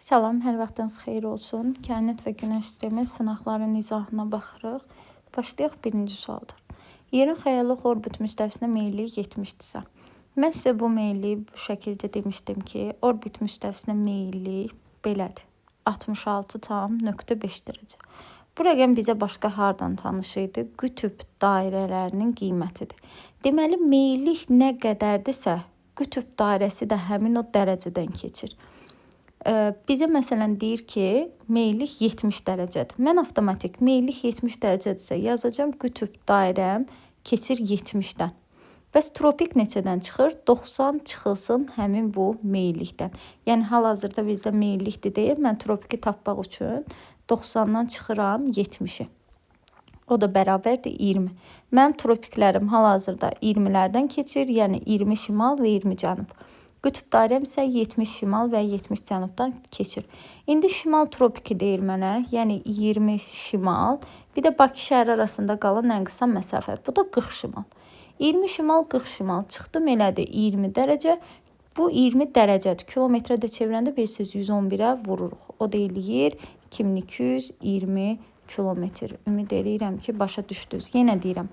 Salam, hər vaxtınız xeyir olsun. Kainat və Günəş sistemi sınaqların izahına baxırıq. Başlayaq birinci sualdan. Yerin xəyalıq orbit müstəvisinə meyilliyi 70-dirsə. Mən sizə bu meyilliyi bu şəkildə demişdim ki, orbit müstəvisinə meyillik belədir. 66,5 dərəcə. Bu rəqəm bizə başqa hardan tanış idi? Qütb dairələrinin qiymətidir. Deməli, meyillik nə qədərdirsə, qütb dairəsi də həmin o dərəcədən keçir. Bizə məsələn deyir ki, meyillik 70 dərəcədir. Mən avtomatik meyillik 70 dərəcədirsə yazacağım, qütb dairəm keçir 70-dən. Bəs tropik neçədən çıxır? 90 çıxılsın həmin bu meyillikdən. Yəni hal-hazırda bizdə meyillikdir deyə mən tropiki tapmaq üçün 90-dan çıxıram 70-i. O da bərabərdir 20. Mənim tropiklərim hal-hazırda 20-lərdən keçir, yəni 20 şimal və 20 cənub. Qütb dairəm isə 70 şimal və 70 cənubdan keçir. İndi şimal tropiki deyir mənə, yəni 20 şimal, bir də Bakı şəhəri arasında qalan ən qısa məsafə. Bu da 40 şimal. 20 şimal, 40 şimal çıxdım elədi 20 dərəcə. Bu 20 dərəcədir. Kilometrədə çevirəndə bilirsiniz 111-ə vururuq. O da eləyir 2220 kilometr. Ümid edirəm ki, başa düşdünüz. Yenə deyirəm.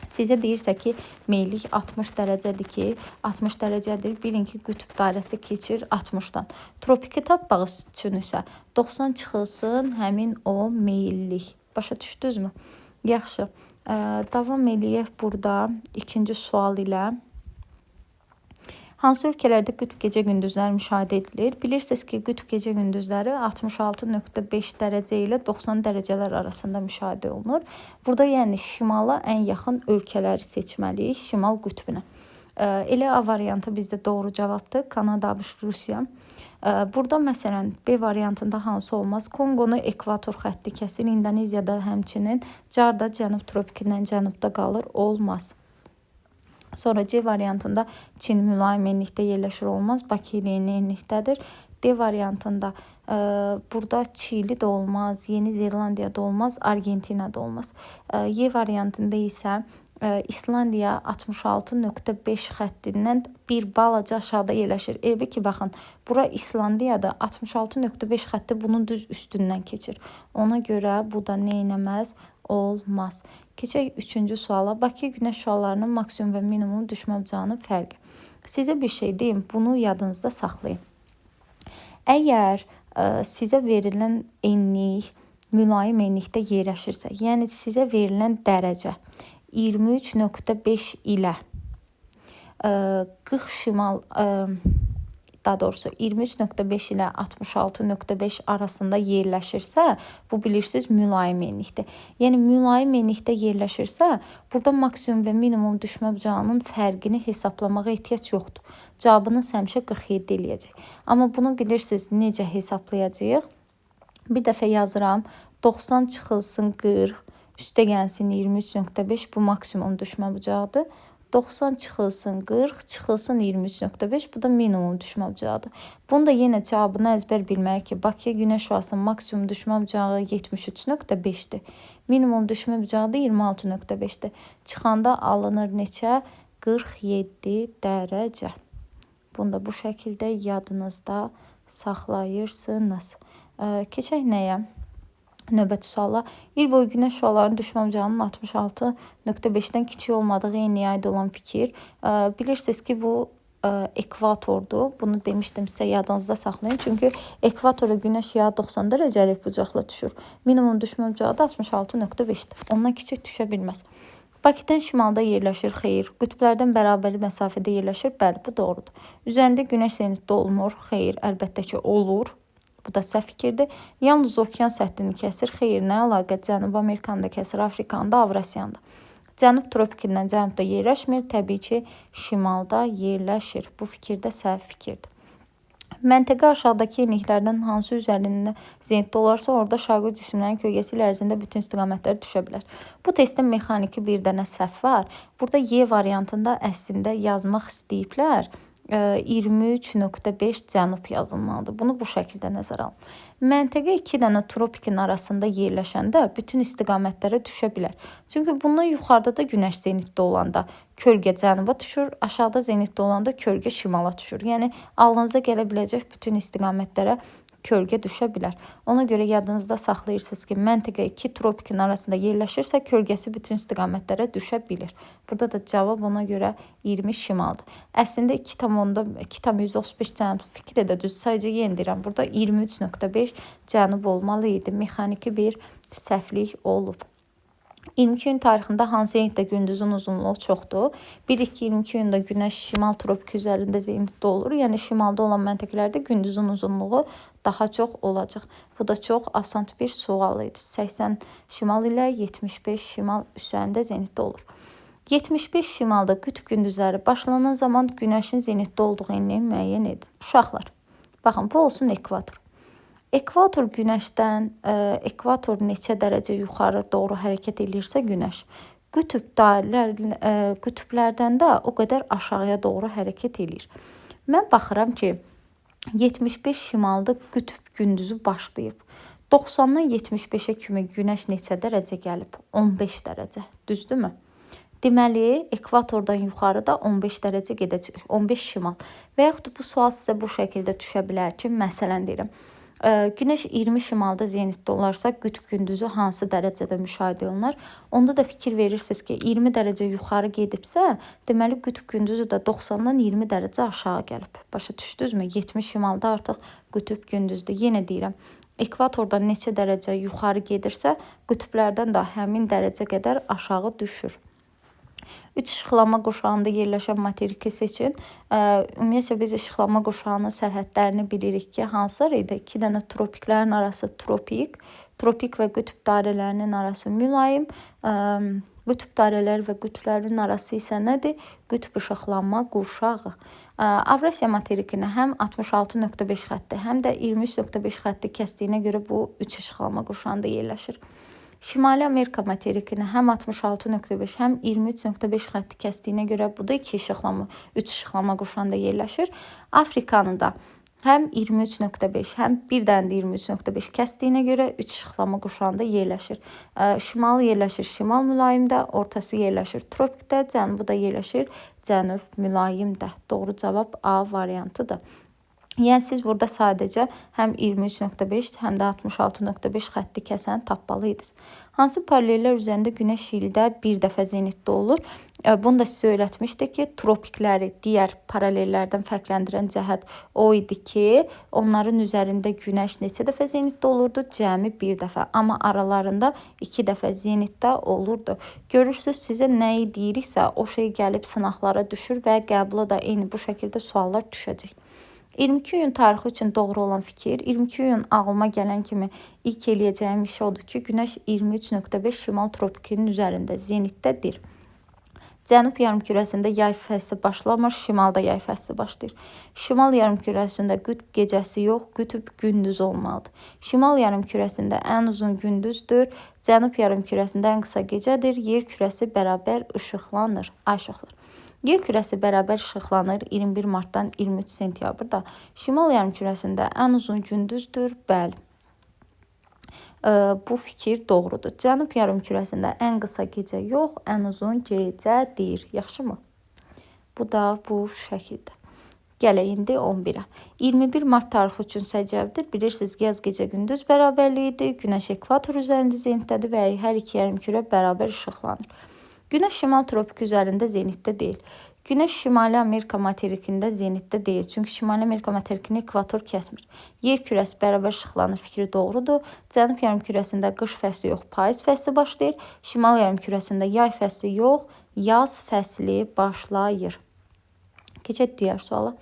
Sizə deyirsə ki, meyillik 60 dərəcədir ki, 60 dərəcədir. Bilin ki, qütb dairəsi keçir 60-dan. Tropiki tapmaq üçün isə 90 çıxılsın həmin o meyillik. Başa düşdünüzmü? Yaxşı. Davam eləyək burada ikinci sual ilə. Hansı ölkələrdə qütb gecə gündüzləri müşahidə edilir? Bilirsiniz ki, qütb gecə gündüzləri 66,5 dərəcə ilə 90 dərəcələr arasında müşahidə olunur. Burada yəni şimala ən yaxın ölkələri seçməliyik, şimal qütbünə. Elə A variantı bizdə doğru cavabdır. Kanada, ABŞ, Rusiya. Burada məsələn B variantında hansı olmaz? Konqonu ekvator xətti kəsir. İndoneziyada həmçinin Carda cənub tropikindən cənubda qalır. Olmaz. Sonra C variantında Çin mülayim enlikdə yerləşir, olmaz. Bakı ilə enlikdədir. D variantında burada Çili də olmaz, Yeni Zelandiya da olmaz, Argentina da olmaz. Y variantında isə İslandiya 66,5 xəttindən bir balaca aşağıda yerləşir. Elə ki, baxın, bura İslandiyada 66,5 xətti bunun düz üstündən keçir. Ona görə bu da nə etməz? Olmaz. Keçək üçüncü suala. Bakı günəş şüalarının maksimum və minimum düşmə bucağının fərqi. Sizə bir şey deyim, bunu yadınızda saxlayın. Əgər sizə verilən enlik mülayim enlikdə yerləşirsə, yəni sizə verilən dərəcə 23,5 ilə 40 şimal, daha doğrusu 23,5 ilə 66,5 arasında yerləşirsə, bu bilirsiniz mülayim enlikdir. Yəni mülayim enlikdə yerləşirsə, burada maksimum və minimum düşmə bucağının fərqini hesablamağa ehtiyac yoxdur. Cavabınız həmişə 47 eləyəcək. Amma bunu bilirsiniz necə hesablayacağıq? Bir dəfə yazıram. 90 çıxılsın 40, üstə gəlsin 23,5, bu maksimum düşmə bucağıdır. 90 çıxılsın 40, çıxılsın 23,5, bu da minimum düşmə bucağıdır. Bunu da yenə cavabını əzbər bilməliyik ki, Bakıya günəş şüasının maksimum düşmə bucağı 73,5-dir. Minimum düşmə bucağı da 26,5-dir. Çıxanda alınır neçə? 47 dərəcə. Bunu da bu şəkildə yadınızda saxlayırsınız. Keçək nəyə? Növbəti suala. İl boyu günəş şüalarının düşmə bucağının 66,5-dən kiçik olmadığı enliyə aid olan fikir. Bilirsiniz ki, bu ekvatordur. Bunu demişdim sizə, yadınızda saxlayın. Çünki ekvatora günəş yağı 90 dərəcəlik bucaqla düşür. Minimum düşmə bucağı da 66,5-dir. Ondan kiçik düşə bilməz. Bakıdan şimalda yerləşir, xeyr. Qütblərdən bərabər məsafədə yerləşir, bəli, bu doğrudur. Üzərində günəş zenitdə olmur, xeyr, əlbəttə ki, olur. Bu da səhv fikirdir. Yalnız okean səthini kəsir, xeyr, nə əlaqə? Cənub Amerikanı da kəsir, Afrikanı da, Avrasiyanı da. Cənub tropikindən cənubda yerləşmir, təbii ki, şimalda yerləşir. Bu fikir də səhv fikirdir. Məntəqə aşağıdakı enliklərdən hansı üzərində zenitdə olarsa, orada şaqi cisimlərin kölgəsi ilə ərzində bütün istiqamətləri düşə bilər. Bu testdə mexaniki bir dənə səhv var. Burada Y variantında əslində yazmaq istəyiblər. 23,5 cənub yazılmalıdır. Bunu bu şəkildə nəzərə alın. Məntəqə 2 dənə tropikin arasında yerləşəndə bütün istiqamətlərə düşə bilər. Çünki bundan yuxarıda da günəş zenitdə olanda kölgə cənuba düşür, aşağıda zenitdə olanda kölgə şimala düşür. Yəni, ağlınıza gələ biləcək bütün istiqamətlərə kölgə düşə bilər. Ona görə yadınızda saxlayırsınız ki, məntəqə 2 tropikin arasında yerləşirsə, kölgəsi bütün istiqamətlərə düşə bilir. Burada da cavab ona görə 20 şimaldır. Əslində 2,35 cənub fikri də düz. Sadəcə yenə deyirəm, burada 23,5 cənub olmalı idi. Mexaniki bir səhvlik olub. 22 iyun tarixində hansı zenitdə gündüzün uzunluğu çoxdur? 1-2-22 iyunda günəş şimal tropiki üzərində zenitdə olur. Yəni şimalda olan məntəqələrdə gündüzün uzunluğu daha çox olacaq. Bu da çox asan bir sual idi. 80 şimal ilə 75 şimal üzərində zenitdə olur. 75 şimalda qütb gündüzləri başlanan zaman günəşin zenitdə olduğu enliyi müəyyən edin. Uşaqlar, baxın, bu olsun ekvator. Ekvator günəşdən, ekvator neçə dərəcə yuxarı doğru hərəkət edirsə günəş, qütblərdən də o qədər aşağıya doğru hərəkət edir. Mən baxıram ki, 75 şimalda qütb gündüzü başlayıb. 90-dan 75-ə kimi günəş neçə dərəcə gəlib? 15 dərəcə, düzdürmü? Deməli, ekvatordan yuxarıda 15 dərəcə gedəcək, 15 şimal. Və yaxud bu sual sizə bu şəkildə düşə bilər ki, məsələn deyirəm, Günəş 20 şimalda zenitdə olarsa, qütb gündüzü hansı dərəcədə müşahidə olunar? Onda da fikir verirsiniz ki, 20 dərəcə yuxarı gedibsə, deməli qütb gündüzü də 90-dan 20 dərəcə aşağı gəlib. Başa düşdünüzmü? 70 şimalda artıq qütb gündüzdür. Yenə deyirəm, ekvatordan neçə dərəcə yuxarı gedirsə, qütblərdən də həmin dərəcə qədər aşağı düşür. 3 işıqlanma qurşağında yerləşən materiki seçin. Ümumiyyətlə biz işıqlanma qurşağının sərhədlərini bilirik ki, hansılar idi? 2 dənə tropiklərin arası tropik, tropik və qütb dairələrinin arası mülayim, qütb dairələri və qütblərin arası isə nədir? Qütb işıqlanma qurşağı. Avrasiya materikini həm 66,5 xətti, həm də 23,5 xətti kəsdiyinə görə bu 3 işıqlanma qurşağında yerləşir. Şimali Amerika materikini həm 66,5, həm 23,5 xətti kəsdiyinə görə bu da 3 işıqlanma qurşağında yerləşir. Afrikanı da həm 23,5, həm bir dənə də 23,5 kəsdiyinə görə 3 işıqlanma qurşağında yerləşir. Şimalı yerləşir şimal mülayimdə, ortası yerləşir tropikdə, cənubu da yerləşir cənub mülayimdə. Doğru cavab A variantıdır. Yəni siz burada sadəcə həm 23,5, həm də 66,5 xətti kəsən tapmalıydınız. Hansı paralellər üzərində günəş ildə bir dəfə zenitdə olur? Bunu da sizə öyrətmişdik ki, tropikləri digər paralellərdən fərqləndirən cəhət o idi ki, onların üzərində günəş neçə dəfə zenitdə olurdu? Cəmi bir dəfə. Amma aralarında 2 dəfə zenitdə olurdu. Görürsünüz, sizə nəyi deyiriksə, o şey gəlib sınaqlara düşür və qəbula da eyni bu şəkildə suallar düşəcək. 22 iyun tarixi üçün doğru olan fikir, 22 iyun ağlıma gələn kimi ilk eləyəcəyim iş odur ki, günəş 23,5 şimal tropikinin üzərində zenitdədir. Cənub yarımkürəsində yay fəsli başlamır, şimalda yay fəsli başlayır. Şimal yarımkürəsində qütb gecəsi yox, qütb gündüz olmalıdır. Şimal yarımkürəsində ən uzun gündüzdür, cənub yarımkürəsində ən qısa gecədir, yer kürəsi bərabər işıqlanır. Aşıqlar. Yer kürəsi bərabər işıqlanır 21 martdan 23 sentyabrda. Şimal yarımkürəsində ən uzun gündüzdür, bəli. Bu fikir doğrudur. Cənub yarımkürəsində ən qısa gecə yox, ən uzun gecədir. Yaxşımı? Bu da bu şəkildə. Gələk indi 11-ə. 21 mart tarixi üçün səcəvdir. Bilirsiniz, yaz gecə gündüz bərabərliyidir. Günəş ekvator üzərində zenitdədir və hər iki yarımkürə bərabər işıqlanır. Günəş şimal tropiki üzərində zenitdə deyil. Günəş Şimali Amerika materikində zenitdə deyil. Çünki Şimali Amerika materikini ekvator kəsmir. Yer kürəsi bərabər işıqlanır fikri doğrudur. Cənub yarımkürəsində qış fəsli yox, payız fəsli başlayır. Şimal yarımkürəsində yay fəsli yox, yaz fəsli başlayır. Keçək digər suala.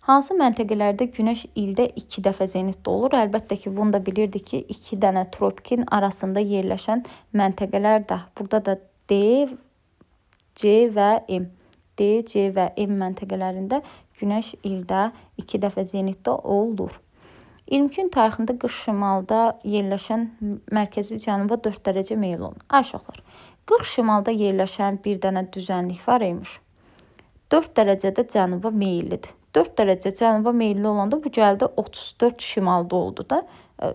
Hansı məntəqələrdə günəş ildə 2 dəfə zenitdə olur? Əlbəttə ki, bunu da bilirdik ki, 2 dənə tropikin arasında yerləşən məntəqələr də. Burada da D, C və M. D, C və M məntəqələrində günəş ildə 2 dəfə zenitdə olur. 22 iyun tarixində qış şimalda yerləşən mərkəzi cənuba 4 dərəcə meyl olunur. Aşıqlar, 40 şimalda yerləşən bir dənə düzənlik var imiş. 4 dərəcədə cənuba meyillidir. 4 dərəcə cənuba meyilli olanda bu gəldi 34 şimalda oldu da.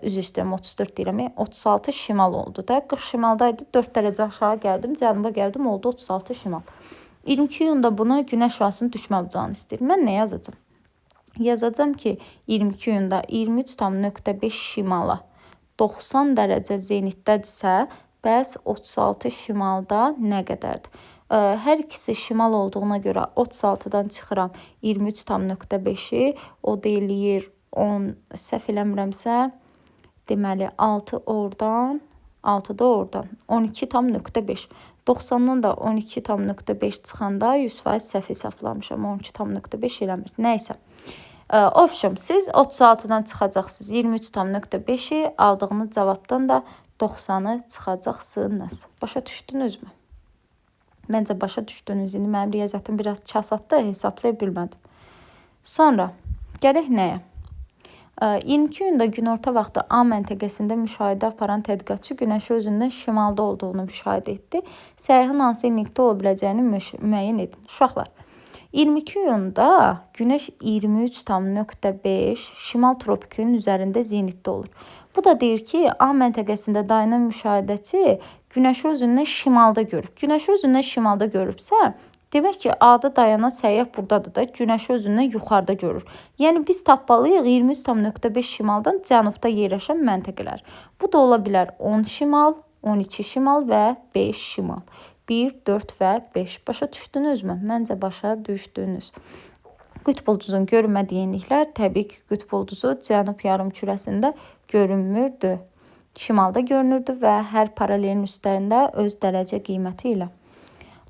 Üzr istəyirəm, 34 deyirəm, 36 şimal oldu da. 40 şimaldaydı, 4 dərəcə aşağı gəldim, cənuba gəldim, oldu 36 şimal. 22 iyunda bunu günəş şüasının düşmə bucağını istəyir. Mən nə yazacağım? Yazacağım ki 22 iyunda 23,5 şimala 90 dərəcə zenitdədirsə, bəs 36 şimalda nə qədərdir? Hər ikisi şimal olduğuna görə 36-dan çıxıram 23,5-i, o da eləyir 10, səhv eləmirəmsə, deməli 6 oradan, 6 da oradan 12,5. 90-dan da 12,5 çıxanda 100% səhv hesablamışam. 12,5 eləmir. Nəysə. Option, siz 36-dan çıxacaqsınız 23,5-i, aldığınız cavabdan da 90-ı çıxacaqsınız. Başa düşdünüzmü? Məncə başa düşdünüz. İndi mənim riyaziyyatım biraz kasatdı, hesablaya bilmədim. Sonra gələk nəyə? 22 iyunda günorta vaxtı A məntəqəsində müşahidə aparan tədqiqatçı günəşi özündən şimalda olduğunu müşahidə etdi. Səyyahın hansı enlikdə ola biləcəyini müəyyən edin. Uşaqlar, 22 iyunda günəş 23,5 şimal tropikinin üzərində zenitdə olur. Bu da deyir ki, A məntəqəsində dayanan müşahidəçi günəşi özündən şimalda görüb. Günəşi özündən şimalda görübsə, demək ki, A-da dayanan səyyah buradadır da, günəşi özündən yuxarıda görür. Yəni, biz tapmalıyıq 23,5 şimaldan cənubda yerləşən məntəqələr. Bu da ola bilər 10 şimal, 12 şimal və 5 şimal. 1, 4 və 5. Başa düşdünüzmü? Məncə başa düşdünüz. Qütb ulduzun görünmədiyi enliklər, təbii ki, qütb ulduzu cənub yarımkürəsində görünmürdü. Şimalda görünürdü və hər paralelin üstlərində öz dərəcə qiyməti ilə.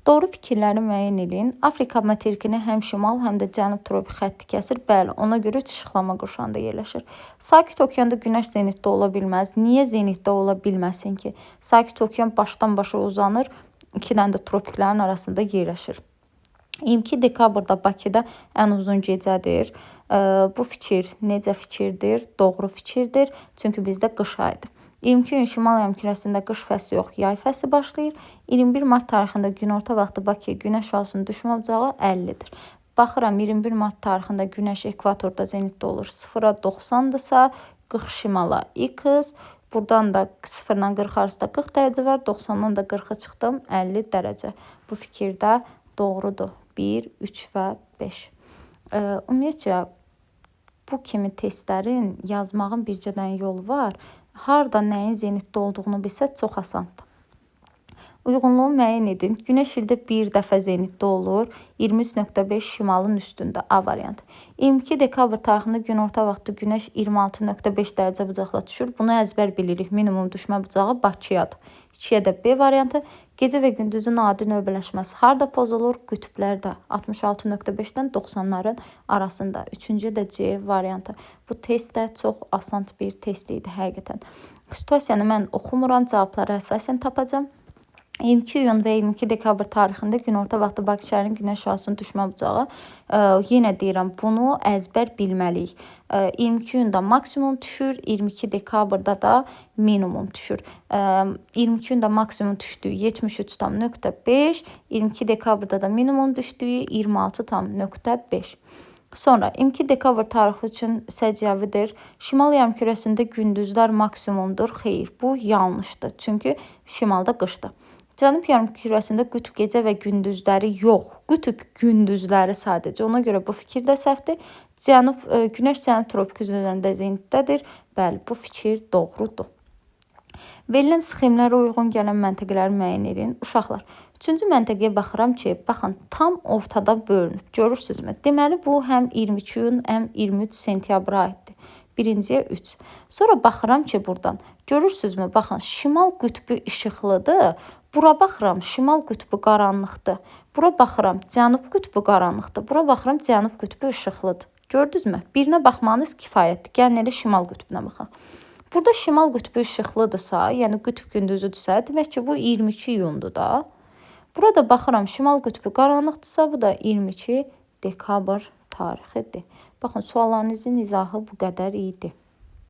Doğru fikirləri müəyyən edin. Afrika materikini həm şimal, həm də cənub tropik xətti kəsir. Bəli, ona görə çışıqlama qurşağında yerləşir. Sakit okeanda günəş zenitdə ola bilməz. Niyə zenitdə ola bilməsin ki? Sakit okean başdan başa uzanır, 2 dənə də tropiklərin arasında yerləşir. 22 dekabrda Bakıda ən uzun gecədir. Bu fikir necə fikirdir? Doğru fikirdir. Çünki bizdə qış ayıdır. 22 iyun şimal yarımkürəsində qış fəsli yox, yay fəsli başlayır. 21 mart tarixində günorta vaxtı Bakıya günəş şüasının düşmə bucağı 50-dir. Baxıram 21 mart tarixində günəş ekvatorda zenitdə olur. 0-a 90-dırsa 40 şimala x. Buradan da 0-dan 40 arasında 40 dərəcə var. 90-dan da 40-a çıxdım 50 dərəcə. Bu fikir də doğrudur. 1, 3 və 5. Ümumiyyətcə, bu kimi testlərin yazmağın bircə dənə yolu var. Harda nəyin zenitdə olduğunu bilsə çox asandır. Uyğunluğu müəyyən edin. Günəş ildə bir dəfə zenitdə olur. 23,5 şimalın üstündə A variantı. 22 dekabr tarixində günorta vaxtı günəş 26,5 dərəcə bucaqla düşür. Bunu əzbər bilirik. Minimum düşmə bucağı Bakıyadır. 2-yə də B variantı. Gecə və gündüzün adi növbələşməsi harda pozulur? Qütblərdə 66,5-dən 90-ların arasında. 3-cü də C variantı. Bu test də çox asan bir test idi həqiqətən. Situasiyanı mən oxumuram, cavabları əsasən tapacağam. 22 iyun və 22 dekabr tarixində günorta vaxtı Bakı şəhərinin günəş şüasının düşmə bucağı. Yenə deyirəm, bunu əzbər bilməliyik. 22 iyunda maksimum düşür, 22 dekabrda da minimum düşür. 22 iyunda maksimum düşdüyü 73,5, 22 dekabrda da minimum düşdüyü 26,5. Sonra 22 dekabr tarixi üçün səciyyəvidir. Şimal yarımkürəsində gündüzlər maksimumdur. Xeyr, bu yanlışdır. Çünki şimalda qışdır. Cənub yarımkürəsində qütb gecə və gündüzləri yox. Qütb gündüzləri sadəcə. Ona görə bu fikir də səhvdir. Günəş cənub tropik üzərində zenitdədir. Bəli, bu fikir doğrudur. Verilən sxemlərə uyğun gələn məntəqələri müəyyən edin. Uşaqlar, 3-cü məntəqəyə baxıram ki, baxın, tam ortada bölünüb. Görürsünüzmü? Deməli, bu həm 22 iyun, həm 23 sentyabra aiddir. Birinciyə 3. Sonra baxıram ki, buradan. Görürsünüzmü? Baxın, şimal qütbü işıqlıdır. Bura baxıram, şimal qütbü qaranlıqdır. Bura baxıram, cənub qütbü qaranlıqdır. Bura baxıram, cənub qütbü işıqlıdır. Gördünüzmü? Birinə baxmanız kifayətdir. Gəlin elə şimal qütbünə baxaq. Burada şimal qütbü işıqlıdırsa, yəni qütb gündüzüdürsə, demək ki, bu 22 iyundur da. Burada baxıram, şimal qütbü qaranlıqdırsa, bu da 22 dekabr tarixidir. Baxın, suallarınızın izahı bu qədər idi.